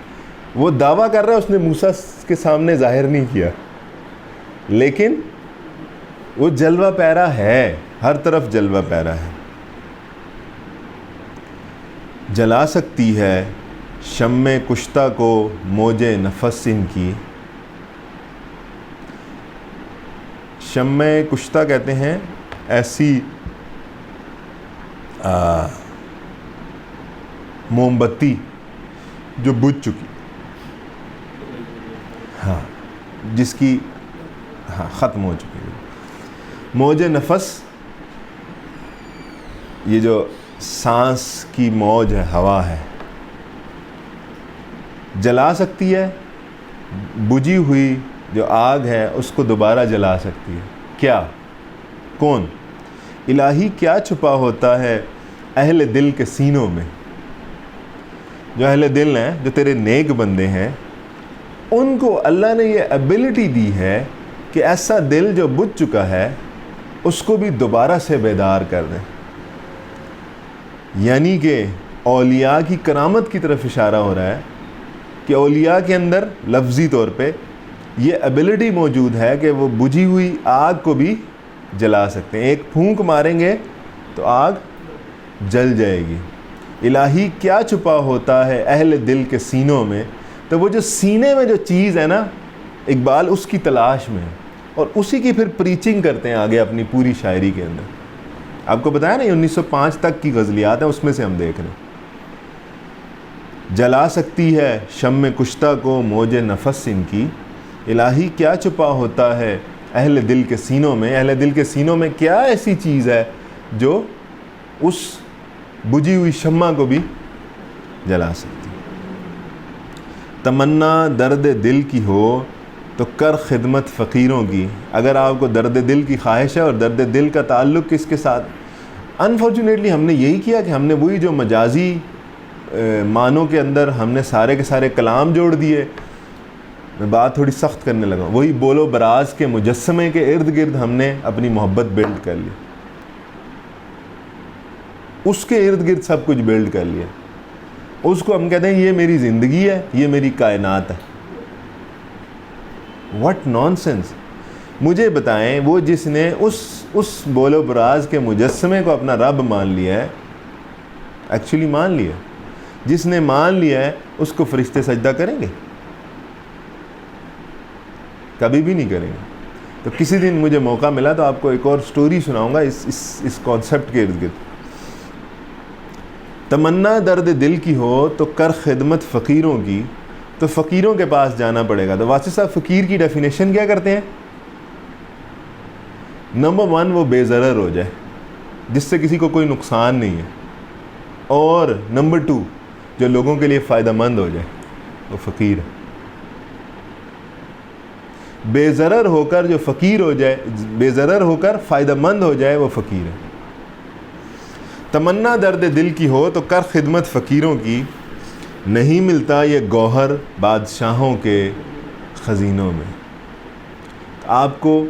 وہ دعویٰ کر رہا ہے اس نے موسیٰ کے سامنے ظاہر نہیں کیا, لیکن وہ جلوہ پیرا ہے, ہر طرف جلوہ پیرا ہے. جلا سکتی ہے شمع کشتہ کو موج نفس ان کی. شمع کشتہ کہتے ہیں ایسی موم بتی جو بجھ چکی, ہاں, جس کی ختم ہو چکی ہے. موج نفس, یہ جو سانس کی موج ہے، ہوا ہے، جلا سکتی ہے، بجھی ہوئی جو آگ ہے اس کو دوبارہ جلا سکتی ہے۔ کیا؟ کون؟ الہی کیا چھپا ہوتا ہے اہل دل کے سینوں میں؟ جو اہل دل ہیں، جو تیرے نیک بندے ہیں، ان کو اللہ نے یہ ایبلٹی دی ہے کہ ایسا دل جو بجھ چکا ہے اس کو بھی دوبارہ سے بیدار کر دیں۔ یعنی کہ اولیاء کی کرامت کی طرف اشارہ ہو رہا ہے کہ اولیاء کے اندر لفظی طور پہ یہ ایبلٹی موجود ہے کہ وہ بجھی ہوئی آگ کو بھی جلا سکتے ہیں۔ ایک پھونک ماریں گے تو آگ جل جائے گی۔ الہی کیا چھپا ہوتا ہے اہل دل کے سینوں میں؟ تو وہ جو سینے میں جو چیز ہے نا، اقبال اس کی تلاش میں ہے اور اسی کی پھر پریچنگ کرتے ہیں آگے اپنی پوری شاعری کے اندر۔ آپ کو بتایا نا، یہ 1905 تک کی غزلیات ہیں، اس میں سے ہم دیکھ رہے ہیں۔ جلا سکتی ہے شمع کشتہ کو موج نفس ان کی، الہی کیا چھپا ہوتا ہے اہل دل کے سینوں میں؟ اہل دل کے سینوں میں کیا ایسی چیز ہے جو اس بجھی ہوئی شمع کو بھی جلا سکتی؟ تمنا درد دل کی ہو تو کر خدمت فقیروں کی۔ اگر آپ کو درد دل کی خواہش ہے اور درد دل کا تعلق کس کے ساتھ؟ انفارچونیٹلی ہم نے یہی کیا کہ ہم نے وہی جو مجازی معنوں کے اندر ہم نے سارے کے سارے کلام جوڑ دیے۔ میں بات تھوڑی سخت کرنے لگا، وہی بول و براز کے مجسمے کے ارد گرد ہم نے اپنی محبت بلڈ کر لی، اس کے ارد گرد سب کچھ بلڈ کر لیا۔ اس کو ہم کہتے ہیں یہ میری زندگی ہے، یہ میری کائنات ہے۔ What naan sense! مجھے بتائیں، وہ جس نے اس بول و براز کے مجسمے کو اپنا رب مان لیا ہے، ایکچولی مان لیا، جس نے مان لیا ہے اس کو فرشتے سجدہ کریں گے؟ کبھی بھی نہیں کریں گے۔ تو کسی دن مجھے موقع ملا تو آپ کو ایک اور سٹوری سناؤں گا اس کانسیپٹ کے ارد گرد۔ تمنا درد دل کی ہو تو کر خدمت فقیروں کی، تو فقیروں کے پاس جانا پڑے گا۔ تو واسطے صاحب فقیر کی ڈیفینیشن کیا کرتے ہیں؟ نمبر 1، وہ بے ضرر ہو جائے، جس سے کسی کو کوئی نقصان نہیں ہے، اور نمبر 2، جو لوگوں کے لیے فائدہ مند ہو جائے، وہ فقیر ہے۔ بے ضرر ہو کر جو فقیر ہو جائے، بے ضرر ہو کر فائدہ مند ہو جائے، وہ فقیر ہے۔ تمنا درد دل کی ہو تو کر خدمت فقیروں کی، نہیں ملتا یہ گوہر بادشاہوں کے خزینوں میں۔ آپ کو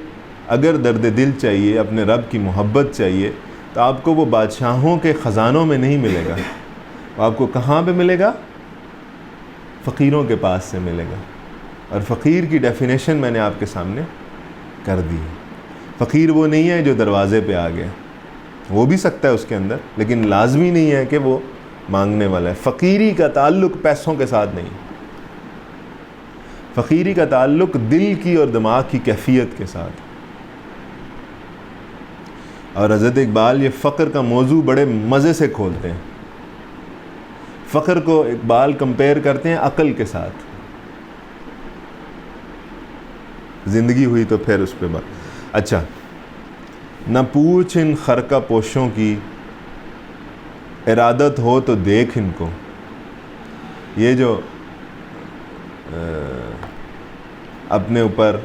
اگر درد دل چاہیے، اپنے رب کی محبت چاہیے، تو آپ کو وہ بادشاہوں کے خزانوں میں نہیں ملے گا، آپ کو کہاں پہ ملے گا؟ فقیروں کے پاس سے ملے گا۔ اور فقیر کی ڈیفینیشن میں نے آپ کے سامنے کر دی ہے۔ فقیر وہ نہیں ہے جو دروازے پہ آ گیا، وہ بھی سکتا ہے اس کے اندر، لیکن لازمی نہیں ہے کہ وہ مانگنے والا ہے۔ فقیری کا تعلق پیسوں کے ساتھ نہیں، فقیری کا تعلق دل کی اور دماغ کی کیفیت کے ساتھ۔ اور حضرت اقبال یہ فقر کا موضوع بڑے مزے سے کھولتے ہیں۔ فقر کو اقبال کمپیئر کرتے ہیں عقل کے ساتھ۔ زندگی ہوئی تو پھر اس پہ بات۔ اچھا، نہ پوچھ ان خرقہ پوشوں کی، ارادت ہو تو دیکھ ان کو۔ یہ جو اپنے اوپر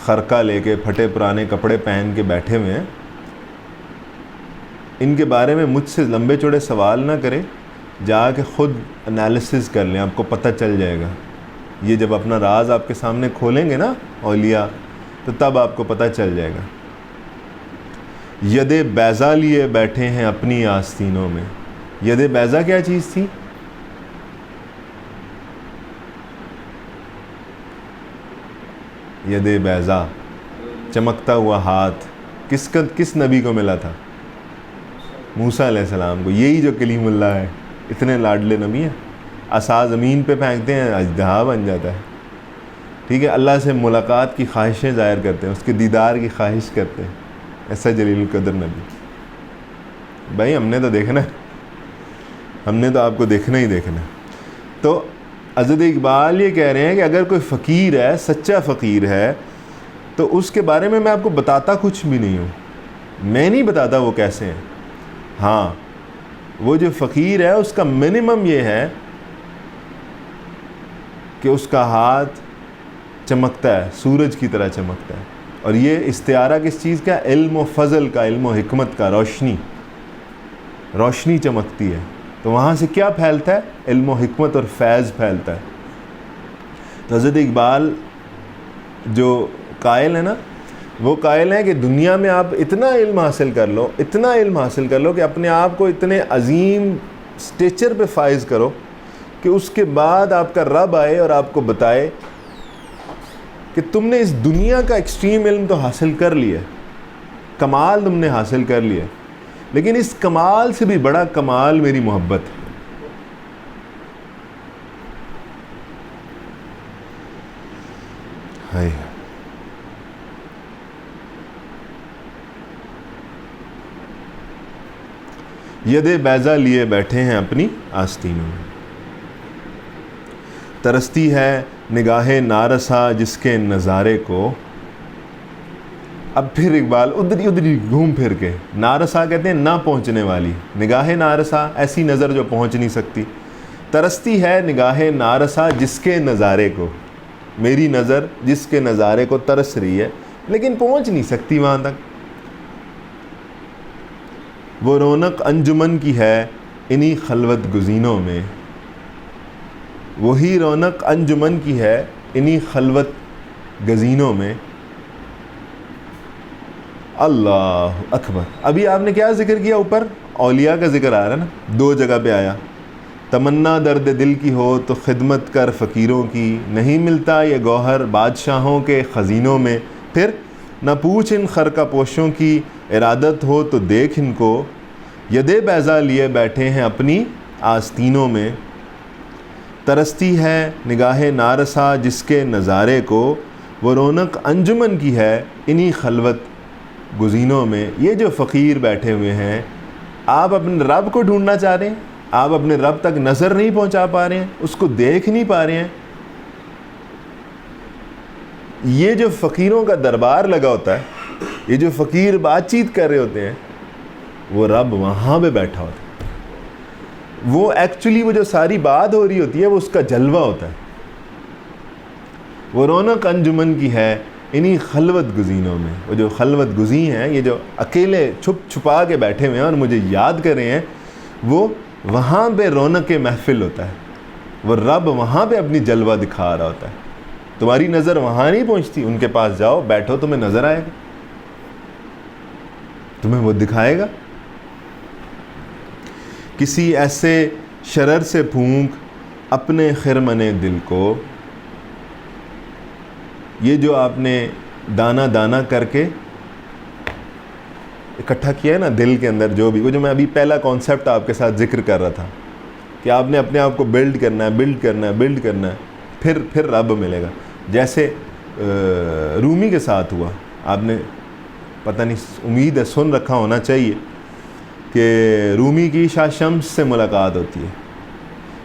خرقہ لے کے پھٹے پرانے کپڑے پہن کے بیٹھے ہوئے ہیں، ان کے بارے میں مجھ سے لمبے چوڑے سوال نہ کریں، جا کے خود انالیسس کر لیں، آپ کو پتہ چل جائے گا۔ یہ جب اپنا راز آپ کے سامنے کھولیں گے نا اولیاء، تو تب آپ کو پتہ چل جائے گا۔ ید بیضا لیے بیٹھے ہیں اپنی آستینوں میں۔ ید بیضا کیا چیز تھی؟ ید بیضا، چمکتا ہوا ہاتھ، کس نبی کو ملا تھا؟ موسیٰ علیہ السلام کو۔ یہی جو کلیم اللہ ہے، اتنے لاڈلے نبی ہیں، عصا زمین پہ پھینکتے ہیں، اژدہا بن جاتا ہے۔ ٹھیک ہے، اللہ سے ملاقات کی خواہشیں ظاہر کرتے ہیں، اس کے دیدار کی خواہش کرتے ہیں، ایسا جلیل القدر نبی۔ بھائی ہم نے تو دیکھنا ہے، ہم نے تو آپ کو دیکھنا ہی دیکھنا ہے۔ تو حضرت اقبال یہ کہہ رہے ہیں کہ اگر کوئی فقیر ہے، سچا فقیر ہے، تو اس کے بارے میں آپ کو بتاتا کچھ بھی نہیں ہوں، میں نہیں بتاتا وہ کیسے ہیں۔ ہاں، وہ جو فقیر ہے اس کا منیمم یہ ہے کہ اس کا ہاتھ چمکتا ہے، سورج کی طرح چمکتا ہے. اور یہ استعارہ کس چیز کا؟ علم و فضل کا، علم و حکمت کا، روشنی چمکتی ہے. تو وہاں سے کیا پھیلتا ہے؟ علم و حکمت اور فیض پھیلتا ہے. تو حضرت اقبال جو قائل ہے نا، وہ قائل ہیں کہ دنیا میں آپ اتنا علم حاصل کر لو، اتنا علم حاصل کر لو کہ اپنے آپ کو اتنے عظیم سٹیچر پہ فائز کرو کہ اس کے بعد آپ کا رب آئے اور آپ کو بتائے کہ تم نے اس دنیا کا ایکسٹریم علم تو حاصل کر لیا، کمال تم نے حاصل کر لیا، لیکن اس کمال سے بھی بڑا کمال میری محبت ہے. ید بیضہ لیے بیٹھے ہیں اپنی آستینوں میں، ترستی ہے نگاہ نارسا جس کے نظارے کو. اب پھر اقبال ادھری گھوم پھر کے، نارسا کہتے ہیں نہ پہنچنے والی، نگاہ نارسا ایسی نظر جو پہنچ نہیں سکتی. ترستی ہے نگاہ نارسا جس کے نظارے کو، میری نظر جس کے نظارے کو ترس رہی ہے لیکن پہنچ نہیں سکتی وہاں تک. وہ رونق انجمن کی ہے انہی خلوت گزینوں میں، وہی رونق انجمن کی ہے انہی خلوت گزینوں میں. اللہ اکبر. ابھی آپ نے کیا ذکر کیا؟ اوپر اولیاء کا ذکر آ رہا ہے نا، 2 جگہ پہ آیا. تمنا درد دل کی ہو تو خدمت کر فقیروں کی، نہیں ملتا یہ گوہر بادشاہوں کے خزینوں میں. پھر نہ پوچھ ان خرقہ پوشوں کی، ارادت ہو تو دیکھ ان کو، ید بیضہ لیے بیٹھے ہیں اپنی آستینوں میں. ترستی ہے نگاہ نارسا جس کے نظارے کو، وہ رونق انجمن کی ہے انہی خلوت گزینوں میں. یہ جو فقیر بیٹھے ہوئے ہیں، آپ اپنے رب کو ڈھونڈنا چاہ رہے ہیں، آپ اپنے رب تک نظر نہیں پہنچا پا رہے ہیں، اس کو دیکھ نہیں پا رہے ہیں. یہ جو فقیروں کا دربار لگا ہوتا ہے، یہ جو فقیر بات چیت کر رہے ہوتے ہیں، وہ رب وہاں پہ بیٹھا ہوتا ہے. وہ ایکچولی وہ جو ساری بات ہو رہی ہوتی ہے وہ اس کا جلوہ ہوتا ہے. وہ رونق انجمن کی ہے انہی خلوت گزینوں میں. وہ جو خلوت گزین ہیں، یہ جو اکیلے چھپا کے بیٹھے ہوئے ہیں اور مجھے یاد کر رہے ہیں، وہ وہاں پہ رونق محفل ہوتا ہے. وہ رب وہاں پہ اپنی جلوہ دکھا رہا ہوتا ہے. تمہاری نظر وہاں نہیں پہنچتی، ان کے پاس جاؤ، بیٹھو، تمہیں نظر آئے گا، تمہیں وہ دکھائے گا. کسی ایسے شرر سے پھونک اپنے خرمن دل کو. یہ جو آپ نے دانہ دانہ کر کے اکٹھا کیا ہے نا دل کے اندر، جو بھی وہ جو میں ابھی پہلا کانسیپٹ آپ کے ساتھ ذکر کر رہا تھا کہ آپ نے اپنے آپ کو بلڈ کرنا ہے، پھر رب ملے گا. جیسے رومی کے ساتھ ہوا، آپ نے پتہ نہیں، امید ہے سن رکھا ہونا چاہیے کہ رومی کی شاہ شمس سے ملاقات ہوتی ہے.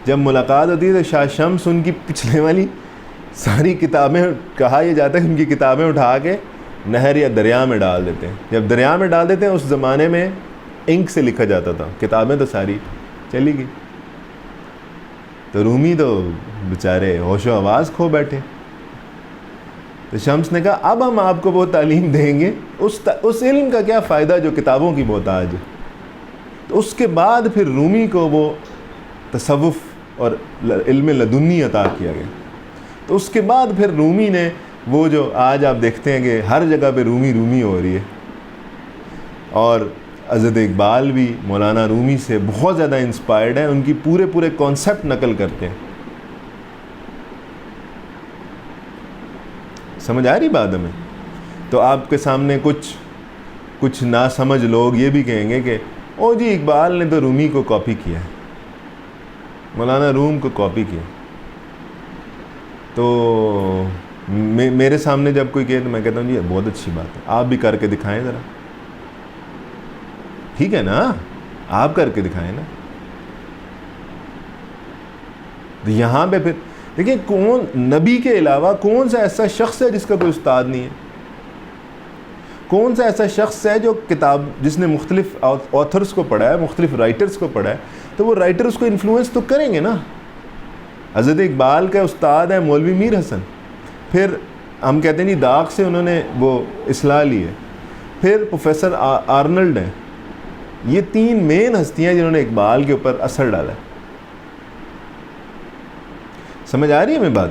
جب ملاقات ہوتی ہے تو شاہ شمس ان کی پچھلے والی ساری کتابیں، کہا یہ جاتا ہے کہ ان کی کتابیں اٹھا کے نہر یا دریا میں ڈال دیتے ہیں. جب دریا میں ڈال دیتے ہیں، اس زمانے میں انک سے لکھا جاتا تھا، کتابیں تو ساری چلی گئی. تو رومی تو بیچارے ہوش و حواس کھو بیٹھے. تو شمس نے کہا اب ہم آپ کو وہ تعلیم دیں گے، اس علم کا کیا فائدہ جو کتابوں کی محتاج ہے. تو اس کے بعد پھر رومی کو وہ تصوف اور علم لدنی عطا کیا گیا. تو اس کے بعد پھر رومی نے وہ جو آج آپ دیکھتے ہیں کہ ہر جگہ پہ رومی ہو رہی ہے، اور حضرت اقبال بھی مولانا رومی سے بہت زیادہ انسپائرڈ ہیں، ان کی پورے کانسیپٹ نقل کرتے ہیں. سمجھ آ رہی بات ہمیں؟ تو آپ کے سامنے کچھ ناسمجھ لوگ یہ بھی کہیں گے کہ او جی اقبال نے تو رومی کو کاپی کیا ہے، مولانا روم کو کاپی کیا. تو میرے سامنے جب کوئی کہے تو میں کہتا ہوں جی یہ بہت اچھی بات ہے، آپ بھی کر کے دکھائیں ذرا. ٹھیک ہے نا، آپ کر کے دکھائیں نا. تو یہاں پہ پھر دیکھیں کون نبی کے علاوہ کون سا ایسا شخص ہے جس کا کوئی استاد نہیں ہے. کون سا ایسا شخص ہے جو کتاب جس نے مختلف آتھرس کو پڑھا ہے, مختلف رائٹرز کو پڑھا ہے, تو وہ رائٹر اس کو انفلوئنس تو کریں گے نا. حضرت اقبال کا استاد ہے مولوی میر حسن, پھر ہم کہتے ہیں جی داغ سے انہوں نے وہ اصلاح لی ہے, پھر پروفیسر آرنلڈ ہیں. یہ 3 مین ہستیاں جنہوں نے اقبال کے اوپر اثر ڈالا ہے. سمجھ آ رہی ہے ہمیں بات؟